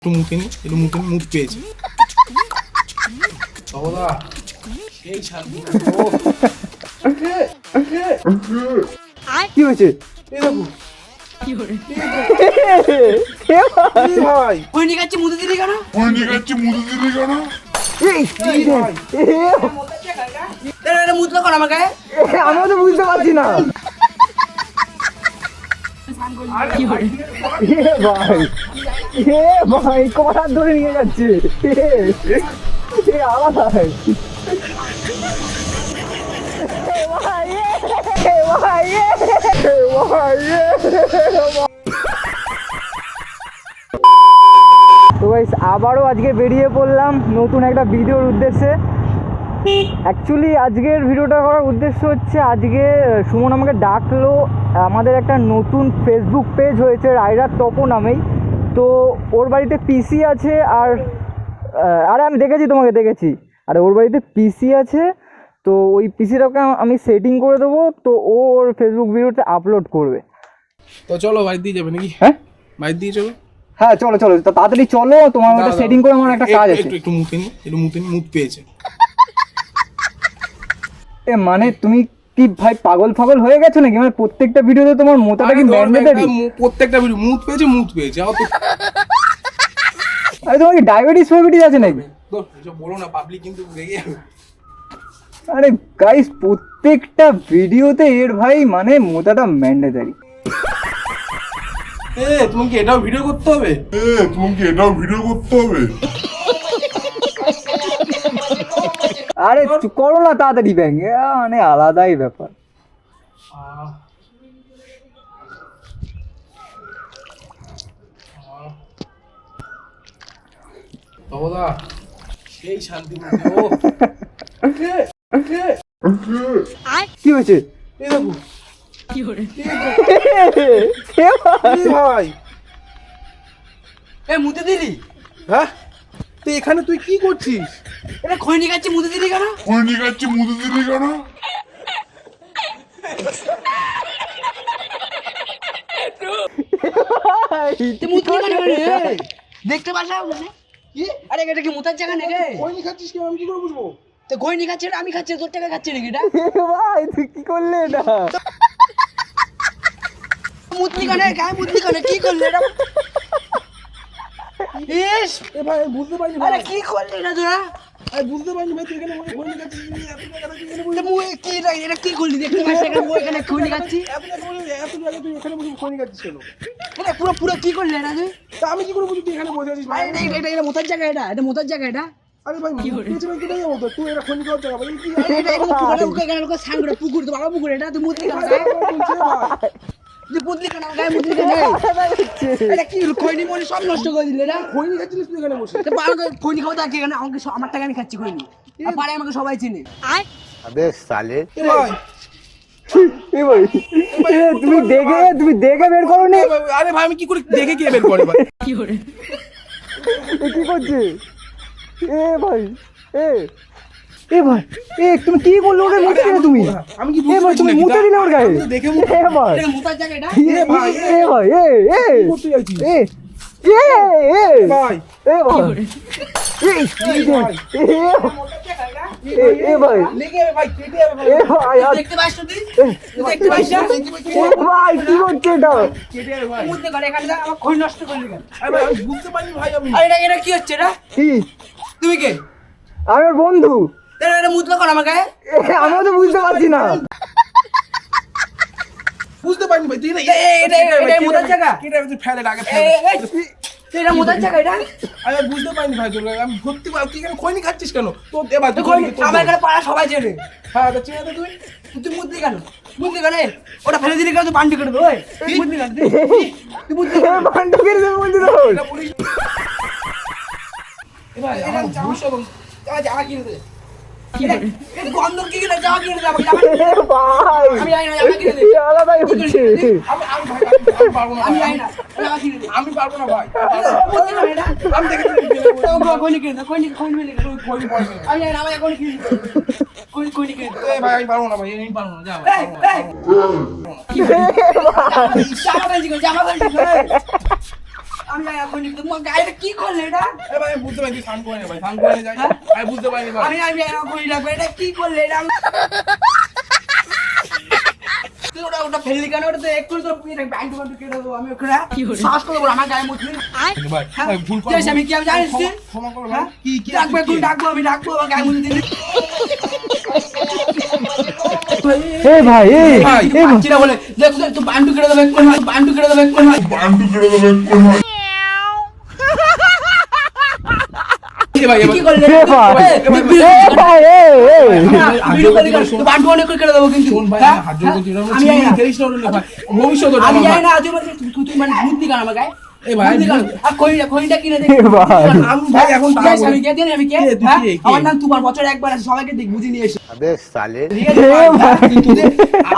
মুখে মুখ পেয়েছে বাবা এই শান্তি কি হয়েছে? এই দেখো কি হরে ভাই কই নিকাচ্ছি মুদে দিলি কেন? এই ভাই এটা মুদলো কর আমাকে। আমিও তো বুঝতে পারছি না। কি হরে ভাই কড়া ধরে নিয়ে যাচ্ছে আলাদা তো গাইস আবারও আজকে বেরিয়ে পড়লাম নতুন একটা ভিডিওর উদ্দেশ্যে। অ্যাকচুয়ালি আজকের ভিডিওটা করার উদ্দেশ্য হচ্ছে, আজকে সুমন আমাকে ডাকলো, আমাদের একটা নতুন ফেসবুক পেজ হয়েছে রাইডার তপো নামেই। তো ওর বাড়িতে পিসি আছে আর আরে আমি তোমাকে দেখেছি, আর ওর বাড়িতে পিসি আছে। তো ওই পিসিটাকে আমি সেটিং করে দেবো, তো ও ওর ফেসবুক ভিডিওতে আপলোড করবে। তো চলো বাড়ি দিয়ে যাবে নাকি? হ্যাঁ বাড়ি দিয়ে চলো। হ্যাঁ চলো তাড়াতাড়ি চলো, তোমার ওটা সেটিং করে আমার একটা কাজ আছে। একটু মুখ পেয়েছে। এ মানে তুমি কি ভাই পাগল হয়ে গেছো নাকি? মানে প্রত্যেকটা ভিডিওতে তোমার মোতাটা কি ম্যান্ডেটরি? প্রত্যেকটা ভিডিও মুখ পেয়েছে আরে তোমার কি ডায়াবেটিস আছে নাকি? বলো না, পাবলিক কিন্তু রেগে যাবে। আরে গাইস প্রত্যেকটা ভিডিওতে এর ভাই মানে মোতাটা ম্যান্ডেটরি। তোমাকে এটাও ভিডিও করতে হবে? আরে করো না তাড়াতাড়ি ব্যাং, মানে আলাদাই ব্যাপার। বাবা সেই শান্তি কি হয়েছে? এই দেখো কি হরে ভাই এ মুদে দিলি? হ্যাঁ তো এখানে তুই কি করছিস? এটা খই নিকাচ্ছি মুদে দিলি কেন? তুই মুদলি কেন রে? দেখতে পাস না কি? আরে এটা কি মুতার জায়গা নাকি? কই নি খাচ্ছিস কেন? আমি কি করে বুঝবো? তো খই নিকাচ্ছে আমি খাচ্ছি, তোর টাকা খাচ্ছি নাকি এটা? ভাই তুই কি করলে এটা? মুদলি কেন? গায়ে মুদলি কেন? কি করলি এটা? ইস এ ভাই আমি বুঝতে পারিনি আরে ভাই। কি করলি না তোরা? আমি বুঝতে পারিনি ভাই, তুই এখানে কই নি খাচ্ছিস? তো মুই কি এটা কি করলি? দেখতে পাস না মুই এখানে খই নিকাচ্ছি? এত জায়গায় তুই এখানে বসে কই নি খাচ্ছিস কেন? এটা পুরো কি করলি না তুই? তা আমি কি করে বুঝি তুই এখানে বসে আছিস ভাই? আরে এটা মুতার জায়গা, এটা মুতার জায়গা এটা। আরে ভাই পেয়েছে ভাই, কোথায় যাবো তো? তুই এটা খনি খাওয়ার জায়গা বলি কি? এটা পুকুরে এখানে লোক সান করে পুকুর তো ভালো পুকুর, এটা তুই মুতলি কেন? তুই মুতলি কেন? গায়ে মুতলি কেন? এটা কি খৈনি মনি সব নষ্ট করে দিলে এটা। খনি খাচ্ছিস তুই এখানে বসে? তো পারো খৈনি খাওয়া থাকে এখানে, আমাকে আমার টাকা আমি খাচ্ছি খৈনি। আর পারে আমাকে সবাই চিনে। अबे साले এ ভাই এ ভাই তুমি দেখে বের করো নি? আরে ভাই আমি কি করে দেখে কে বের করে ভাই? কি করে? এ কি করছে? এ ভাই এ ভাই তুমি কি করলে ওকে মুতে দিলে তুমি? আমি কি এ ভাই তুমি মুতে দিলে ওর গায়ে? আমি তো দেখে মুতে এ ভাই এটা মুতার জায়গা এটা। এ ভাই কি করতে যাচ্ছিস? ভাই এ ভাই এ ভাই লেগে যাবে ভাই, কেটে যাবে ভাই। এ ভাই দেখতে পাস না তুই? দেখতে পাস না? এ ভাই কি করছে এটা? কেটে যাবে ভাই। মুততে করে এখানে আমার খৈ নষ্ট করলি কেন? আরে ভাই আমি বুঝতে পারিনি ভাই আমি। আর এটা কি হচ্ছে এটা? কি? তুমি কে? আমি ওর বন্ধু। এটা মুতলো কর আমাকে। আমিও তো বুঝতে পারছি না। বুঝতে পারিনি ভাই, তুই এটা মুতার জায়গা? কেটে যাবে, তুই ফেলে আগে এই, এই, এটা মুতার জায়গা এটা? আমি বুঝতে পারিনি ভাই, তোর আমি ভর্তি তুই এখানে খৈনি খাচ্ছিস কেন? তোর এবার তুই আমার এখানে পাড়া সবাই চেনে। হ্যাঁ তো চিনে তো তুই। তুই মুতলি কেন? মুতলি কেন? ওটা ফেলে দিলি কেন? তুই বান্ডি করে দেবো। তুই মুতলি কেন? তুই মুতলি কেন? বান্ডু করে দেবে বলছি তো। এটা পুলিশ। এবার আমার ভবিষ্যৎ জামা কিনে দে। এটা গন্ধ কি কিনে জামা কিনে দে আমাকে। ভাই আমি জানি না, জামা কিনে দে। আলাদাই হচ্ছে। আমি পারবো না আমি ভাই, জানি না, জামা কিনে দে। আমি পারবো না ভাই। মুতলি কেন এটা? আমি দেখে কইনি কিনে দে, কইনি মিলে দে। খৈনি পয়সা আমি জানি না, আমার এখন কিনে দে। কইনি কিনে দে। এই ভাই আমি পারবো না ভাই, আমি পারবো না, যা ভাই, এই, পারবো না, এই, পারবো না। জামা গেঞ্জি করে, জামা গেঞ্জি করে। আমি যাই না খৈনি তোমার গাড়িটা কি করলে এটা এ ভাই আমি বুঝতে পারিনি তুই স্নান করে নে ভাই স্নান করে নে যাই আমি বুঝতে পারিনি ভাই আমি যাই না খৈনি রাখবো এটা কি করলে এটা তুই ওটা ফেললি কেন ওটা তো একটু তো ব্যান্ড কেটে দেবো আমি ওখানে শ্বাস করে বলো আমার গায়ে মুছলি ভাই ভাই ভুল করে আমি কি আমি জানিস তুই ক্ষমা করো ভাই কি ডাকবো একটু ডাকবো আমি ডাকবো আমার গায়ে মুছে দিলি এ ভাই ভাই, এ ভাই চিরা বলে দেখ তুই বান্ডু কেটে দেবে কোন বান্ডু কেটে দেবে কোন এ ভাই কি করলে এ ভাই এ ভাই ভিডিও কল কর তুই বান্ডু অনেক করে কেটে দেবো কিন্তু শোন ভাই হ্যাঁ? হাত জোড় করছি আমি যাই না। খেলিস না ওটা ভাই ভবিষ্যৎ ওটা আমি আমার যাই ভাই। না আজ তুই মানে বুদ্ধি কার আমার গায়ে এ ভাই, বুদ্ধি কার? আর খইটা কিনে দে এ ভাই। আমি ভাই এখন তুই তাও আমি কে জানি আমি কে কে, তুই হ্যাঁ? কে, কে? আমার নাম তোমার বছর একবার আছে সবাইকে দেখ বুঝি নিয়ে এসে अबे साले ঠিক আছে তুই দে।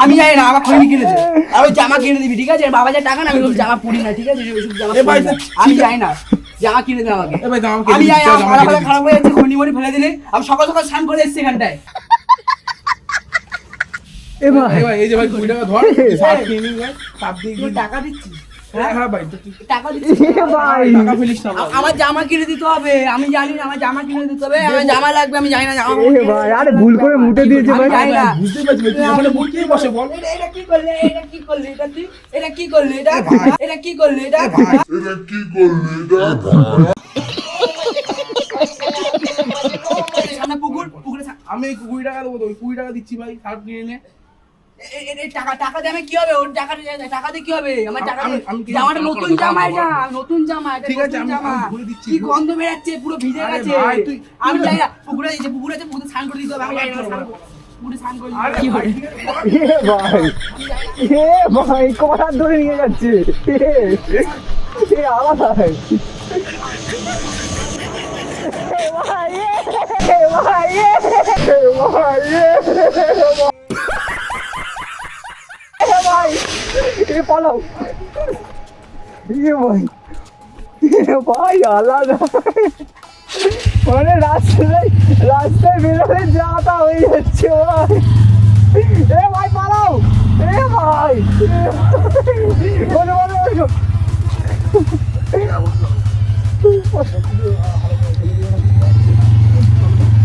আমি যাই না আমার খইনি কিনে দে আর ওই জামা কিনে দিবি ঠিক আছে বাবা যা টাকা না আমি ওই জামা পরি না ঠিক আছে ওইসব জামা এ ভাই, পরি না। ঠিক আমি আছে। যাই না জামা কিনে দে আমাকে এ ভাই জামা কিনে আমি দিচ্ছি, যাই না জামা আমার কিনে খারাপ হয়ে যাচ্ছে খইনি মনি ফেলে দিলে আমি সকাল সকাল স্নান করে এসেছি এখানটায় এ ভাই এ ভাই এই যে ভাই 20 টাকা ধর সাত কিনে নিই ভাই সাত দিয়ে তুই দিই। টাকা দিচ্ছিস হ্যাঁ হ্যাঁ ভাই তো তুই টাকা দিচ্ছিস এ ভাই টাকা ফেলিস না ভাই আমার জামা কিনে দিতে হবে আমি জানি না আমার জামা কিনে দিতে হবে আমার জামা লাগবে আমি জানি না জামা এ ভাই আরে ভুল করে মুটে দিয়েছে ভাই আমি যাই না। বুঝতে পারছি ভাই, তুই ওখানে বল কে বসে বল এটা কি করলে এটা কি করলে এটা তুই এটা কি করলে এটা এটা কি করলে এটা সামনে পুকুরে আমি 20 টাকা দেবো তো 20 টাকা দিচ্ছি ভাই সাত কিনে নে এই টাকা দিয়ে আমি কি হবে ওর টাকা দিয়ে কি হবে আমার টাকা দিয়ে- আমি কি জামাটা জামা নতুন করবো? জামা এটা নতুন জামা এটা ঠিক আছে, নতুন আমি জামা। ধরে দিচ্ছি। কি গন্ধ বেরাচ্ছে পুরো ভিজে আরে গেছে ভাই, তুই- আমি যাই না পুকুরে আছে পুকুরে স্নান করে দিতে হবে আমি যাই না পুকুরে স্নান করে আরে দিতে হবে। ভাই, ঠিক আছে, বল। এ ভাই কটা ধরে নিয়ে যাচ্ছে এ আলাদা ভাই এ ভাই এ ভাই এ ভাই এ ভাই এ পালাও এ ভাই এ ভাই আলাদা মানে রাস্তায় বেরোলে যা তা হয়ে যাচ্ছে ভাই এ ভাই পালাও এ ভাই বলো বলো বলো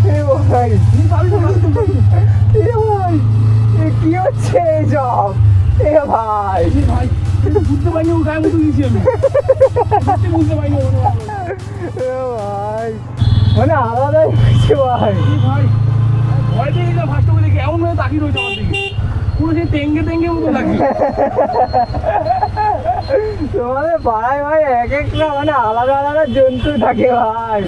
এ ভাই এ ভাই এ কি হচ্ছে এইসব এ ভাই ভাই কিন্তু বুঝতে পারিনি ও গায়ে মুতে দিয়েছি আমি সত্যি বুঝতে পারিনি ও এ ভাই মানে আলাদাই হচ্ছে ভাই ভাই ভয় পেয়ে গেছিলাম ফার্স্ট করে দেখে এমন ভাবে তাকিয়ে রয়েছে আমার দিকে পুরো সেই তেঙ্গে মতো লাগে তোমাদের পাড়ায় ভাই এক একটা মানে আলাদা আলাদা জন্তু থাকে ভাই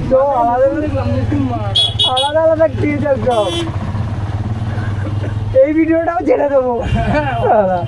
তো আমাদের দেখলাম নতুন মাঠ আলাদা আলাদা ক্রিয়েচার সব এই ভিডিওটাও ছেড়ে দেবো দাদা